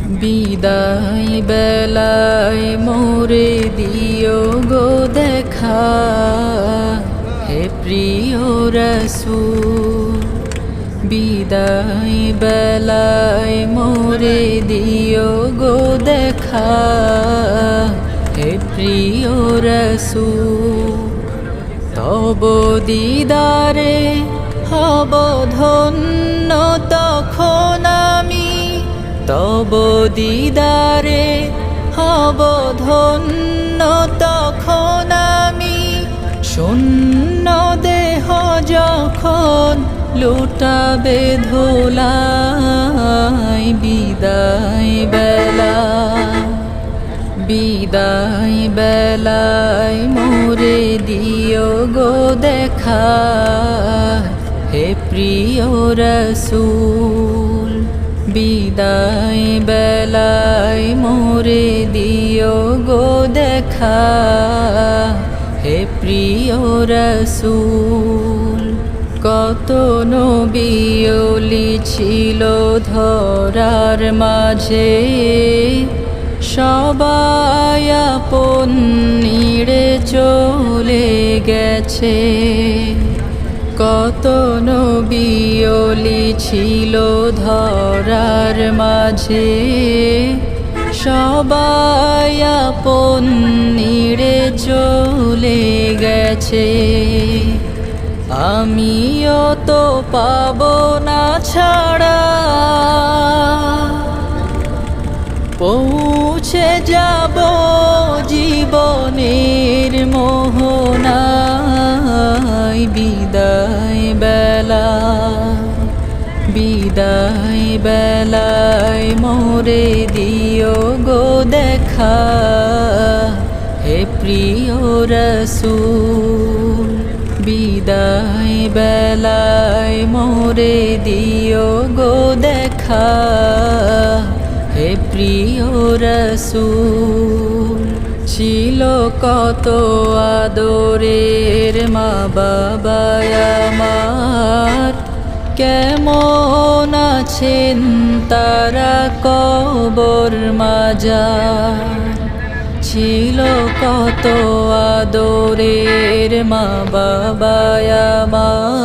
বিদায় বেলায় মোরে দিও গো দেখা, হে প্রিয় রাসূল। বিদায় বেলায় মোরে দিও গো দেখা, হে প্রিয় রাসূল। তব দিদারে হব ধন্য তখন আমি, তব দিদারে হব ধন্য তখন আমি। শূন্য দেহ যখন লুটাবে ধুলাই, বিদায় বেলা, বিদায় বেলায় মোরে দিও গো দেখা, হে প্রিয় রাসূল। বিদায় বেলায় মোরে দিও গো দেখা, হে প্রিয় রাসূল। কত নবী ওলি ছিল ধরার মাঝে, সবাই আপন নিড়ে চলে গেছে। কত নবী ওলি ছিল ধরার মাঝে, সবাই আপন নিড়ে চলে গেছে। আমিও তো পাবো না ছাড়া, পৌঁছে যাব জীবনের মোহনায়। বিদায় বেলা, বিদায় বেলায় মোরে দিও গো দেখা, হে প্রিয় রাসূল। বিদায় বেলায় মোরে দিও গো দেখা, হে প্রিয় রাসূল। ছিল কত আদরের মা বাবা আমার, কেমন আছেন তারা কবর মাজার। ছিল কত আদরের মা বাবা আমার।